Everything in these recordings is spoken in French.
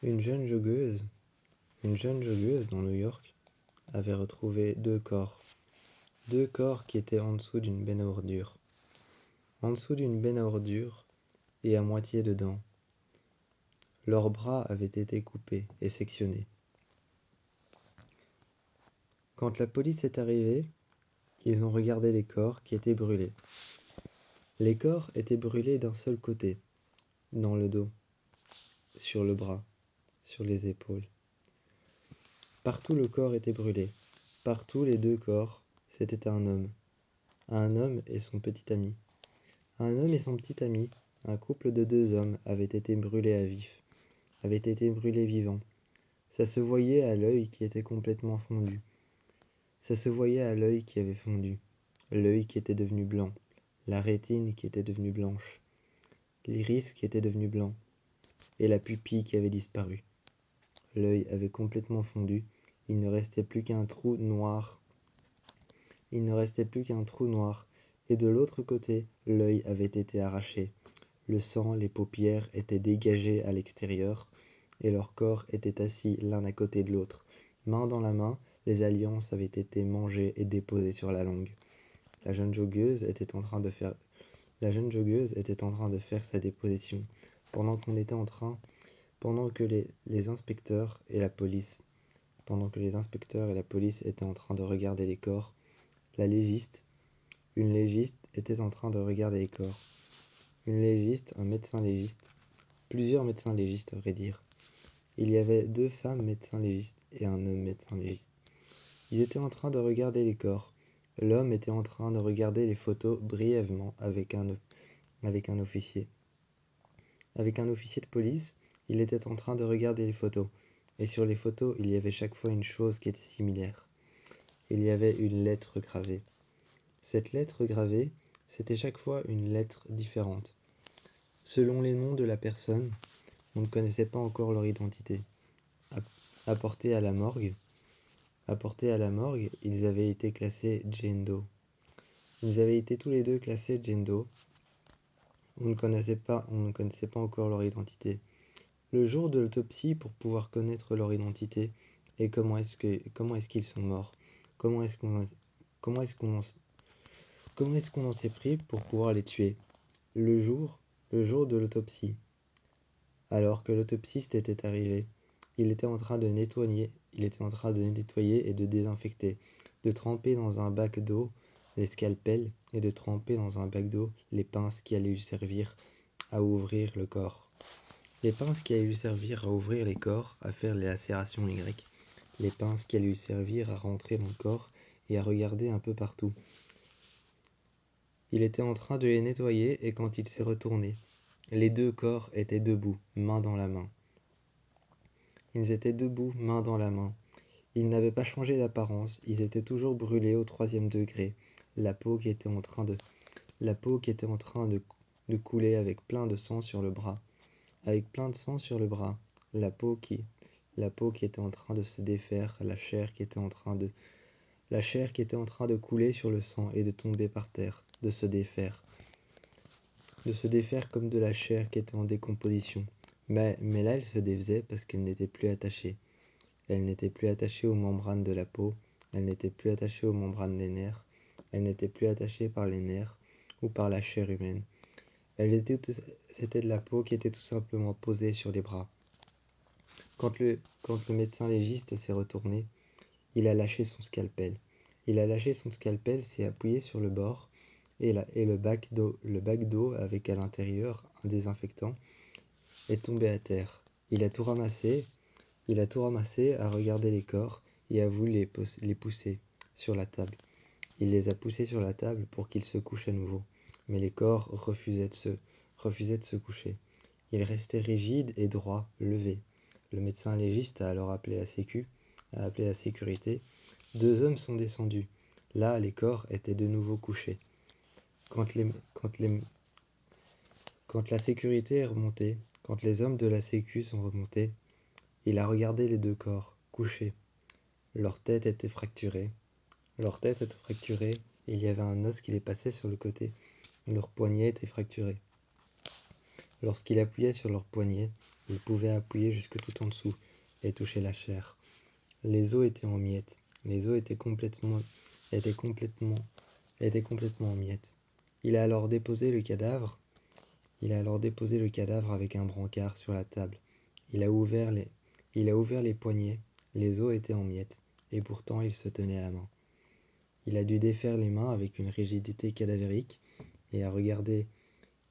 Une jeune joggeuse dans New York avait retrouvé deux corps qui étaient en dessous d'une benne à ordures. En dessous d'une benne à ordures et à moitié dedans. Leurs bras avaient été coupés et sectionnés. Quand la police est arrivée, ils ont regardé les corps qui étaient brûlés. Les corps étaient brûlés d'un seul côté, dans le dos, sur le bras, sur les épaules. Partout le corps était brûlé. Partout les deux corps, c'était un homme et son petit ami. Un homme et son petit ami, un couple de deux hommes, avaient été brûlés à vif, avaient été brûlés vivants. Ça se voyait à l'œil qui était complètement fondu. Ça se voyait à l'œil qui avait fondu, l'œil qui était devenu blanc, la rétine qui était devenue blanche, l'iris qui était devenu blanc, et la pupille qui avait disparu. L'œil avait complètement fondu, il ne restait plus qu'un trou noir. Il ne restait plus qu'un trou noir, et de l'autre côté, l'œil avait été arraché. Le sang, les paupières étaient dégagées à l'extérieur, et leurs corps étaient assis l'un à côté de l'autre. Main dans la main, les alliances avaient été mangées et déposées sur la langue. La jeune joggeuse était en train de faire sa déposition, pendant que les inspecteurs et la police étaient en train de regarder les corps. Une légiste était en train de regarder les corps. Une légiste, un médecin légiste, plusieurs médecins légistes à vrai dire. Il y avait deux femmes médecins légistes et un homme médecin légiste. Ils étaient en train de regarder les corps. L'homme était en train de regarder les photos brièvement avec un officier. Avec un officier de police, il était en train de regarder les photos. Et sur les photos, il y avait chaque fois une chose qui était similaire. Il y avait une lettre gravée. Cette lettre gravée, c'était chaque fois une lettre différente. Selon les noms de la personne, on ne connaissait pas encore leur identité. Apportés à la morgue, ils avaient été classés Jane Doe. Ils avaient été tous les deux classés Jane Doe. On ne connaissait pas encore leur identité. Le jour de l'autopsie, pour pouvoir connaître leur identité et comment est-ce qu'ils sont morts, comment est-ce qu'on en s'est pris pour pouvoir les tuer. Le jour de l'autopsie, alors que l'autopsiste était arrivé, il était en train de nettoyer et de désinfecter, de tremper dans un bac d'eau les scalpels et de tremper dans un bac d'eau les pinces qui allaient lui servir à ouvrir le corps. Les pinces qui allaient lui servir à ouvrir les corps, à faire les lacérations Y. Les pinces qui allaient lui servir à rentrer dans le corps et à regarder un peu partout. Il était en train de les nettoyer et quand il s'est retourné, les deux corps étaient debout, main dans la main. Ils étaient debout, main dans la main. Ils n'avaient pas changé d'apparence, ils étaient toujours brûlés au 3e degré, la peau qui était en train de couler avec plein de sang sur le bras. Avec plein de sang sur le bras, la peau qui était en train de se défaire, la chair qui était en train de couler sur le sang et de tomber par terre, de se défaire comme de la chair qui était en décomposition. Mais là, elle se défaisait parce qu'elle n'était plus attachée. Elle n'était plus attachée aux membranes de la peau, elle n'était plus attachée aux membranes des nerfs, elle n'était plus attachée par les nerfs ou par la chair humaine. C'était de la peau qui était tout simplement posée sur les bras. Quand le médecin légiste s'est retourné, il a lâché son scalpel. S'est appuyé sur le bord et le bac d'eau avec à l'intérieur un désinfectant est tombé à terre. Il a tout ramassé, a regardé les corps et a voulu les pousser sur la table. Il les a poussés sur la table pour qu'ils se couchent à nouveau, mais les corps refusaient de se coucher. Ils restaient rigides et droits, levés. Le médecin légiste a alors appelé la sécurité. Deux hommes sont descendus. Là, les corps étaient de nouveau couchés. Quand la sécurité est remontée, quand les hommes de la sécu sont remontés, il a regardé les deux corps, couchés. Leur tête était fracturée. Il y avait un os qui les passait sur le côté. Leur poignet était fracturé. Lorsqu'il appuyait sur leurs poignets, il pouvait appuyer jusque tout en dessous et toucher la chair. Les os étaient en miettes. Les os étaient complètement, étaient complètement en miettes. Il a alors déposé le cadavre. Il a alors déposé le cadavre avec un brancard sur la table. Il a ouvert les poignets. Les os étaient en miettes, et pourtant il se tenait à la main. Il a dû défaire les mains avec une rigidité cadavérique et a regardé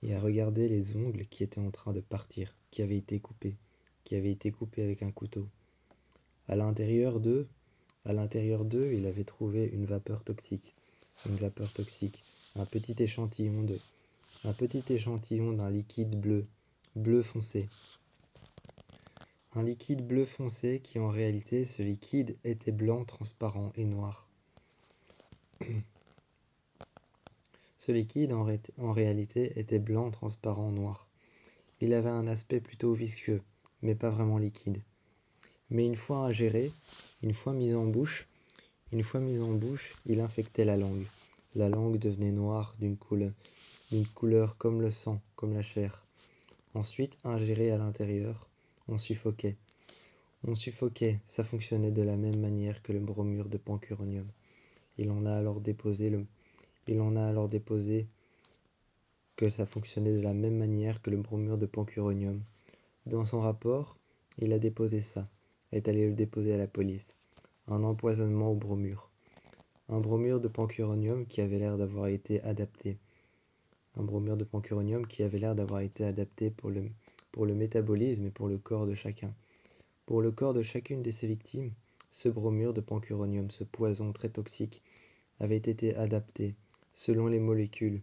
les ongles qui étaient en train de partir, qui avaient été coupés avec un couteau. À l'intérieur d'eux, il avait trouvé une vapeur toxique, un petit échantillon d'un liquide bleu foncé. Un liquide bleu foncé qui en réalité, ce liquide était blanc, transparent et noir. Ce liquide en réalité était blanc, transparent, noir. Il avait un aspect plutôt visqueux, mais pas vraiment liquide. Mais une fois ingéré, une fois mis en bouche, il infectait la langue. La langue devenait noire d'une couleur comme le sang, comme la chair. Ensuite, ingéré à l'intérieur, on suffoquait. Ça fonctionnait de la même manière que le bromure de pancuronium. Il en a alors déposé que ça fonctionnait de la même manière que le bromure de pancuronium. Dans son rapport, il a déposé ça, est allé le déposer à la police. Un empoisonnement au bromure. Un bromure de pancuronium qui avait l'air d'avoir été adapté. Pour le métabolisme et pour le corps de chacun. Pour le corps de chacune de ses victimes, ce bromure de pancuronium, ce poison très toxique, avait été adapté selon les molécules,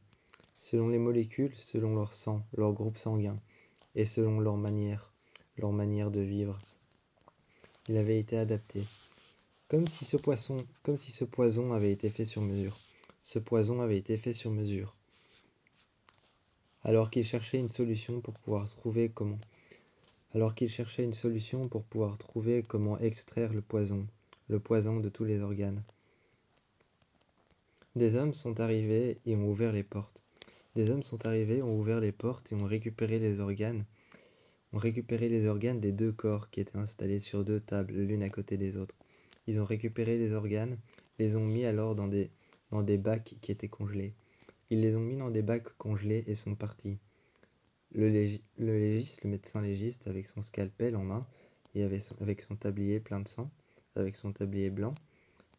selon leur sang, leur groupe sanguin, et selon leur manière de vivre. Il avait été adapté. Comme si ce poison avait été fait sur mesure. Ce poison avait été fait sur mesure. Alors qu'il cherchait une solution pour pouvoir trouver comment extraire le poison de tous les organes. Des hommes sont arrivés et ont ouvert les portes. Et ont récupéré les organes. Des deux corps qui étaient installés sur deux tables, l'une à côté des autres. Ils ont récupéré les organes, les ont mis alors dans des bacs qui étaient congelés. Ils les ont mis dans des bacs congelés et sont partis. Le médecin légiste, avec son scalpel en main et avec son tablier plein de sang, avec son tablier blanc,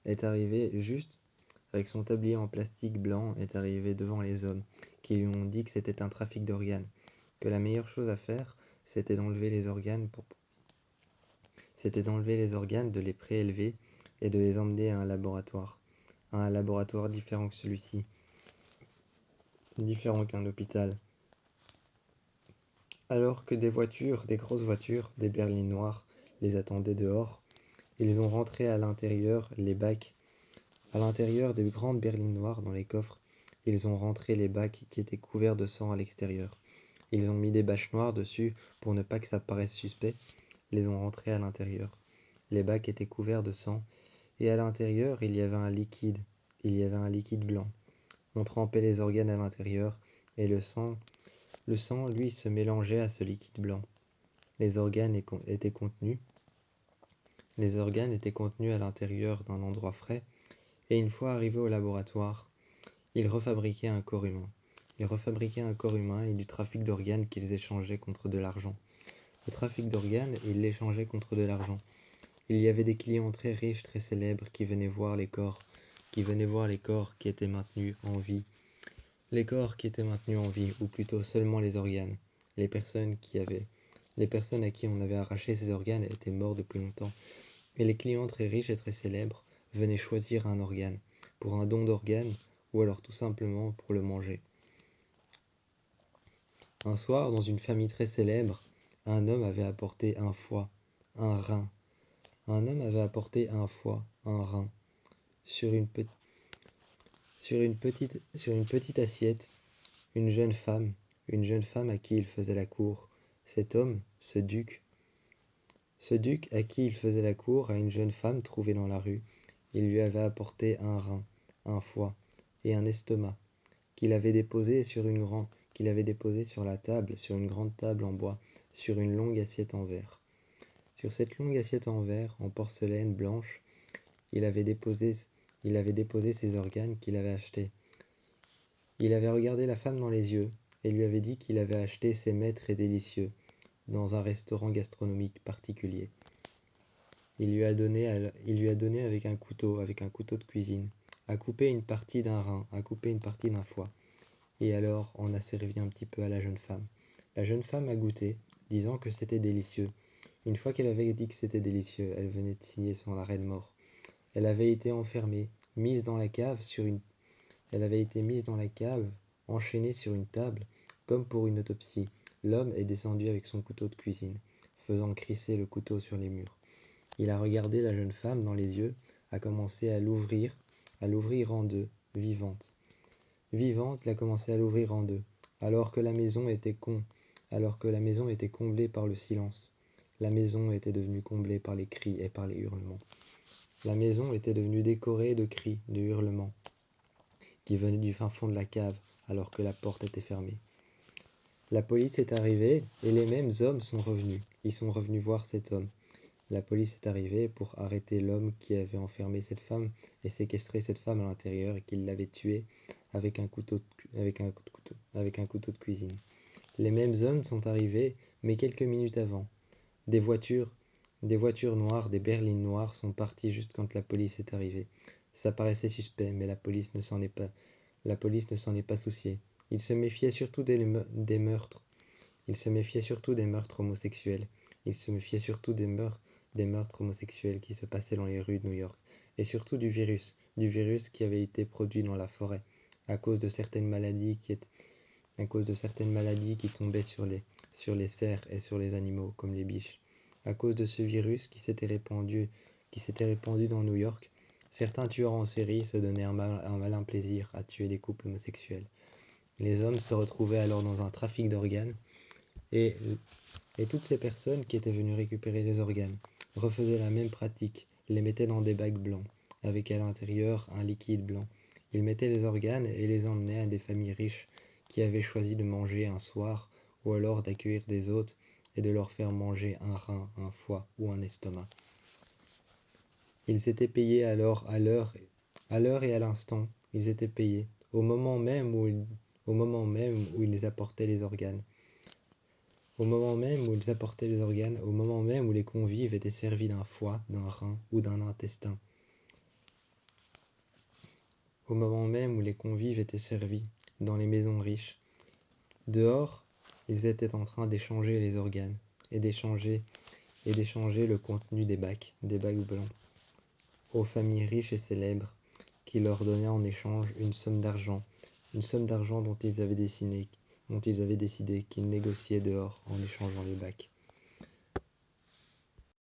avec son tablier en plastique blanc, est arrivé devant les hommes, qui lui ont dit que c'était un trafic d'organes, que la meilleure chose à faire, c'était d'enlever les organes, de les prélever et de les emmener à un laboratoire différent que celui-ci, différent qu'un hôpital. Alors que des grosses voitures, des berlines noires, les attendaient dehors, ils ont rentré à l'intérieur des grandes berlines noires dans les coffres. Ils ont rentré les bacs qui étaient couverts de sang à l'extérieur. Ils ont mis des bâches noires dessus pour ne pas que ça paraisse suspect. Ils les ont rentrés à l'intérieur. Les bacs étaient couverts de sang et à l'intérieur il y avait un liquide. Blanc. On trempait les organes à l'intérieur et le sang, lui, se mélangeait à ce liquide blanc. Les organes étaient contenus à l'intérieur d'un endroit frais, et une fois arrivés au laboratoire, ils refabriquaient un corps humain. Et du trafic d'organes qu'ils échangeaient contre de l'argent. Ils l'échangeaient contre de l'argent. Il y avait des clients très riches, très célèbres qui venaient voir les corps qui étaient maintenus en vie. Ou plutôt seulement les organes. Les personnes à qui on avait arraché ces organes étaient mortes depuis longtemps. Et les clients très riches et très célèbres venaient choisir un organe, pour un don d'organe, ou alors tout simplement pour le manger. Un soir, dans une famille très célèbre, un homme avait apporté un foie, un rein. Sur une petite assiette, une jeune femme à qui il faisait la cour. Cet homme, ce duc à qui il faisait la cour à une jeune femme trouvée dans la rue, il lui avait apporté un rein, un foie et un estomac qu'il avait déposé qu'il avait déposé sur la table, sur une grande table en bois, sur une longue assiette en verre. Sur cette longue assiette en verre, en porcelaine blanche, il avait déposé ses organes qu'il avait achetés. Il avait regardé la femme dans les yeux et lui avait dit qu'il avait acheté ces maîtres et délicieux dans un restaurant gastronomique particulier. Il lui a donné avec un couteau de cuisine, à couper une partie d'un rein, à couper une partie d'un foie. Et alors on a servi un petit peu à la jeune femme. La jeune femme a goûté, disant que c'était délicieux. Une fois qu'elle avait dit que c'était délicieux, elle venait de signer son arrêt de mort. Elle avait été enfermée, elle avait été mise dans la cave, enchaînée sur une table, comme pour une autopsie. L'homme est descendu avec son couteau de cuisine, faisant crisser le couteau sur les murs. Il a regardé la jeune femme dans les yeux, a commencé à l'ouvrir en deux, vivante. Vivante, il a commencé à l'ouvrir en deux, alors que la maison était comblée par le silence. La maison était devenue comblée par les cris et par les hurlements. La maison était devenue décorée de cris, de hurlements, qui venaient du fin fond de la cave, alors que la porte était fermée. La police est arrivée, et les mêmes hommes sont revenus. Ils sont revenus voir cet homme. La police est arrivée pour arrêter l'homme qui avait enfermé cette femme et séquestré cette femme à l'intérieur et qui l'avait tuée avec un couteau de cuisine. Les mêmes hommes sont arrivés, mais quelques minutes avant. Des voitures noires, des berlines noires sont parties juste quand la police est arrivée. Ça paraissait suspect, mais la police ne s'en est pas souciée. Il se méfiait surtout des meurtres. Il se méfiait surtout des meurtres homosexuels. Il se méfiait surtout des meurtres homosexuels qui se passaient dans les rues de New York. Et surtout du virus qui avait été produit dans la forêt, à cause de certaines maladies qui tombaient sur les cerfs et sur les animaux, comme les biches. À cause de ce virus qui s'était répandu dans New York, certains tueurs en série se donnaient un malin plaisir à tuer des couples homosexuels. Les hommes se retrouvaient alors dans un trafic d'organes, et toutes ces personnes qui étaient venues récupérer les organes refaisaient la même pratique, les mettaient dans des bacs blancs, avec à l'intérieur un liquide blanc. Ils mettaient les organes et les emmenaient à des familles riches qui avaient choisi de manger un soir, ou alors d'accueillir des hôtes et de leur faire manger un rein, un foie ou un estomac. Ils étaient payés alors à l'heure et à l'instant. Ils étaient payés au moment même où ils apportaient les organes. Au moment même où les convives étaient servis d'un foie, d'un rein ou d'un intestin. Au moment même où les convives étaient servis dans les maisons riches. Dehors, ils étaient en train d'échanger les organes et d'échanger le contenu des bacs blancs aux familles riches et célèbres qui leur donnaient en échange une somme d'argent dont ils avaient décidé qu'ils négociaient dehors en échangeant les bacs.